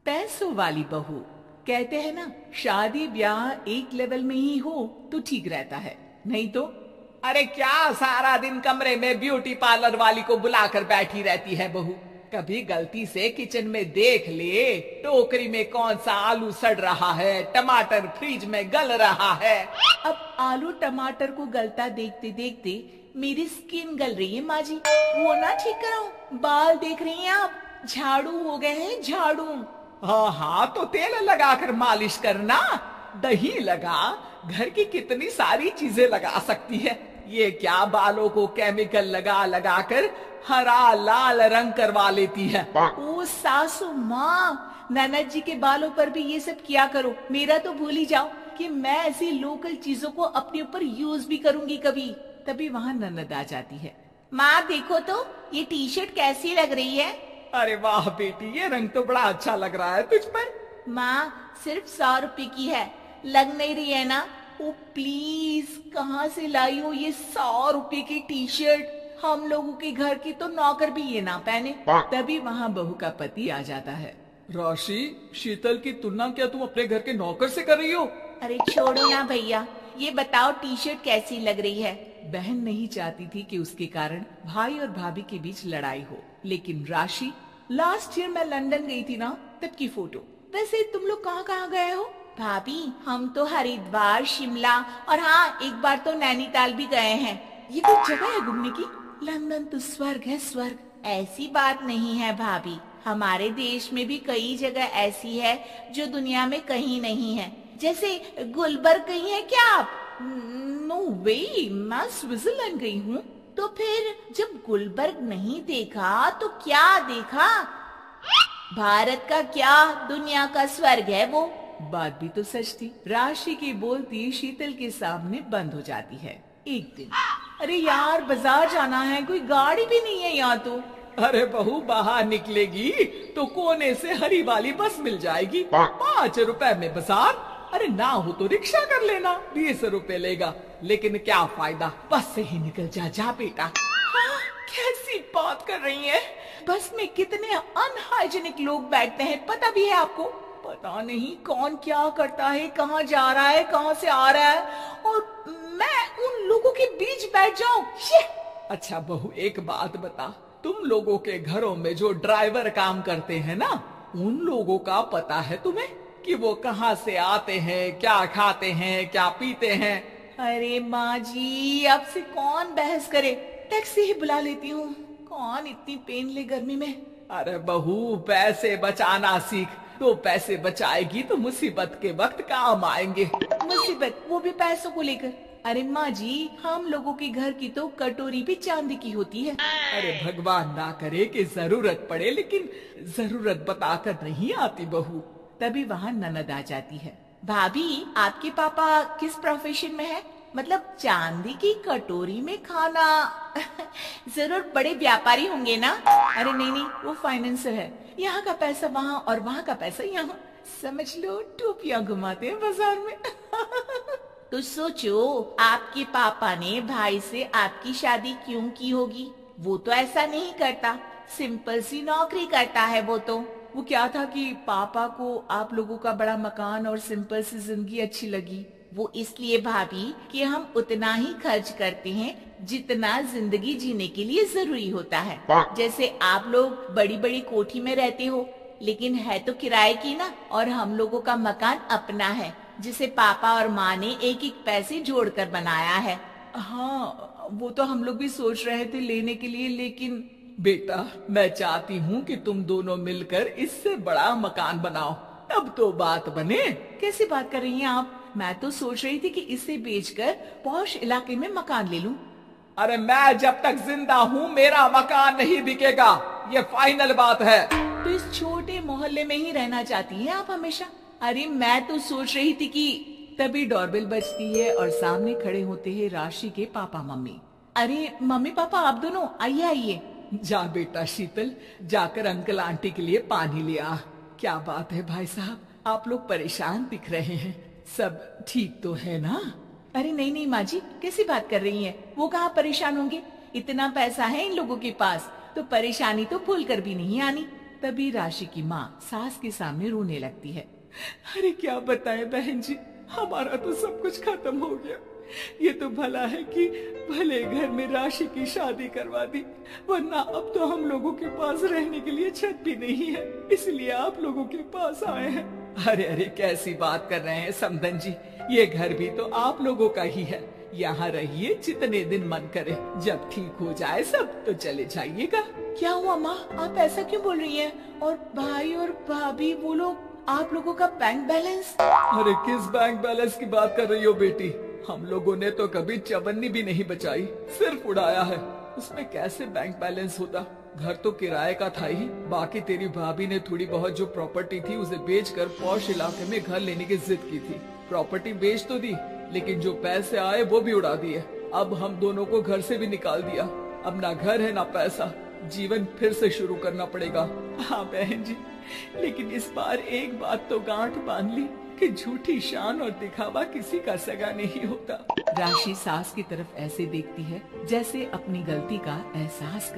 पैसों वाली बहू। कहते हैं ना, शादी ब्याह एक लेवल में ही हो तो ठीक रहता है, नहीं तो। अरे क्या सारा दिन कमरे में ब्यूटी पार्लर वाली को बुलाकर बैठी रहती है बहू। कभी गलती से किचन में देख ले टोकरी में कौन सा आलू सड़ रहा है, टमाटर फ्रिज में गल रहा है। अब आलू टमाटर को गलता देखते देखते मेरी स्किन गल रही है माँ जी, वो ना ठीक कराऊं। बाल देख रही हैं आप, झाड़ू हो गए हैं, झाड़ू। हाँ हाँ, तो तेल लगाकर मालिश करना, दही लगा, घर की कितनी सारी चीजें लगा सकती है। ये क्या बालों को केमिकल लगा लगा कर हरा लाल रंग करवा लेती है। ओ सासू माँ, ननद जी के बालों पर भी ये सब किया करो। मेरा तो भूल ही जाओ कि मैं ऐसी लोकल चीजों को अपने ऊपर यूज भी करूंगी कभी। तभी वहाँ ननद आ जाती है। माँ देखो तो ये टी शर्ट कैसी लग रही है। अरे वाह बेटी, ये रंग तो बड़ा अच्छा लग रहा है तुझ पर। माँ सिर्फ 100 रुपए की है, लग नहीं रही है ना। ओ प्लीज, कहाँ से लाई हो ये 100 रुपए की टी शर्ट। हम लोगों के घर की तो नौकर भी ये ना पहने। तभी वहाँ बहू का पति आ जाता है। राशि, शीतल की तुलना क्या तुम अपने घर के नौकर से कर रही हो? अरे छोड़ो ना भैया, ये बताओ टी शर्ट कैसी लग रही है। बहन नहीं चाहती थी कि उसके कारण भाई और भाभी के बीच लड़ाई हो, लेकिन राशि, लास्ट ईयर मैं लंदन गई थी ना, तब की फोटो। वैसे तुम लोग कहाँ कहाँ गए हो? भाभी हम तो हरिद्वार, शिमला और हाँ एक बार तो नैनीताल भी गए हैं। ये कोई जगह है घूमने की? लंदन तो स्वर्ग है, स्वर्ग। ऐसी बात नहीं है भाभी, हमारे देश में भी कई जगह ऐसी है जो दुनिया में कहीं नहीं है। जैसे गुलबर्ग गई है क्या आप? नो वे, मैं स्विट्जरलैंड गई हूँ। तो फिर जब गुलबर्ग नहीं देखा तो क्या देखा? भारत का क्या, दुनिया का स्वर्ग है वो। बात भी तो सच थी। राशि की बोलती शीतल के सामने बंद हो जाती है। एक दिन, अरे यार बाजार जाना है, कोई गाड़ी भी नहीं है यहाँ तो। अरे बहू, बाहर निकलेगी तो कोने से हरी वाली बस मिल जाएगी, 5 रुपए में बाजार। अरे ना हो तो रिक्शा कर लेना, 20 रुपए लेगा। लेकिन क्या फायदा, बस से ही निकल जा बेटा। हाँ, कैसी बात कर रही है? बस में कितने अनहाइजीनिक लोग बैठते हैं, पता भी है आपको? पता नहीं कौन क्या करता है, कहाँ जा रहा है, कहाँ से आ रहा है, और मैं उन लोगों के बीच बैठ जाऊं। अच्छा बहू, एक बात बता, तुम लोगों के घरों में जो ड्राइवर काम करते हैं ना, उन लोगों का पता है तुम्हें कि वो कहाँ से आते हैं, क्या खाते हैं, क्या पीते हैं? अरे माँ जी, अब से कौन बहस करे, टैक्सी ही बुला लेती हूँ। कौन इतनी पेन ले गर्मी में। अरे बहू, पैसे बचाना सीख, तो पैसे बचाएगी तो मुसीबत के वक्त काम आएंगे। मुसीबत, वो भी पैसों को लेकर? अरे माँ जी, हम लोगों के घर की तो कटोरी भी चांदी की होती है। अरे भगवान ना करे कि जरूरत पड़े, लेकिन जरूरत बताकर नहीं आती बहू। तभी वहाँ ननद आ जाती है। भाभी, आपके पापा किस प्रोफेशन में है? मतलब चांदी की कटोरी में खाना। जरूर बड़े व्यापारी होंगे ना? अरे नहीं नहीं, वो फाइनेंसर है। यहाँ का पैसा वहाँ और वहाँ का पैसा यहाँ, समझ लो टोपियां घुमाते हैं बाजार में। तो सोचो, आपके पापा ने भाई से आपकी शादी क्यों की होगी? वो तो ऐसा नहीं करता, सिंपल सी नौकरी करता है वो तो। वो क्या था कि पापा को आप लोगों का बड़ा मकान और सिंपल सी जिंदगी अच्छी लगी। वो इसलिए भाभी कि हम उतना ही खर्च करते हैं जितना जिंदगी जीने के लिए जरूरी होता है। जैसे आप लोग बड़ी बड़ी कोठी में रहते हो, लेकिन है तो किराए की ना, और हम लोगों का मकान अपना है, जिसे पापा और माँ ने एक एक पैसे जोड़कर बनाया है। हाँ, वो तो हम लोग भी सोच रहे थे लेने के लिए, लेकिन बेटा मैं चाहती हूँ कि तुम दोनों मिलकर इससे बड़ा मकान बनाओ, तब तो बात बने। कैसी बात कर रही हैं आप? मैं तो सोच रही थी कि इसे बेचकर पॉश इलाके में मकान ले लूं। अरे मैं जब तक जिंदा हूँ मेरा मकान नहीं बिकेगा, ये फाइनल बात है। तो इस छोटे मोहल्ले में ही रहना चाहती हैं आप हमेशा? अरे मैं तो सोच रही थी कि। तभी डोरबेल बजती है और सामने खड़े होते हैं राशि के पापा मम्मी। अरे मम्मी पापा, आप दोनों आइए आइए। जा बेटा शीतल, जाकर अंकल आंटी के लिए पानी ले आ। क्या बात है भाई साहब, आप लोग परेशान दिख रहे हैं, सब ठीक तो है ना? अरे नहीं नहीं माँ जी, कैसी बात कर रही हैं? वो कहाँ परेशान होंगे, इतना पैसा है इन लोगों के पास, तो परेशानी तो भूल कर भी नहीं आनी। तभी राशि की माँ सास के सामने रोने लगती है। अरे क्या बताएं बहन जी, हमारा तो सब कुछ खत्म हो गया। ये तो भला है कि भले घर में राशि की शादी करवा दी, वरना अब तो हम लोगों के पास रहने के लिए छत भी नहीं है, इसलिए आप लोगों के पास आए हैं। अरे अरे कैसी बात कर रहे हैं समधन जी, ये घर भी तो आप लोगों का ही है। यहाँ रहिए जितने दिन मन करे, जब ठीक हो जाए सब तो चले जाइएगा। क्या हुआ माँ, आप ऐसा क्यों बोल रही हैं? और भाई और भाभी वो लोग, आप लोगों का बैंक बैलेंस? अरे किस बैंक बैलेंस की बात कर रही हो बेटी? हम लोगों ने तो कभी चवन्नी भी नहीं बचाई, सिर्फ उड़ाया है। उसमें कैसे बैंक बैलेंस होता? घर तो किराए का था ही, बाकी तेरी भाभी ने थोड़ी बहुत जो प्रॉपर्टी थी उसे बेचकर पॉश इलाके में घर लेने की जिद की थी। प्रॉपर्टी बेच तो दी, लेकिन जो पैसे आए वो भी उड़ा दिए। अब हम दोनों को घर से भी निकाल दिया। अब ना घर है ना पैसा, जीवन फिर से शुरू करना पड़ेगा। हाँ बहन जी, लेकिन इस बार एक बात तो गांठ बांध ली कि झूठी शान और दिखावा किसी का सगा नहीं होता। राशि सास की तरफ ऐसे देखती है जैसे अपनी गलती का एहसास कर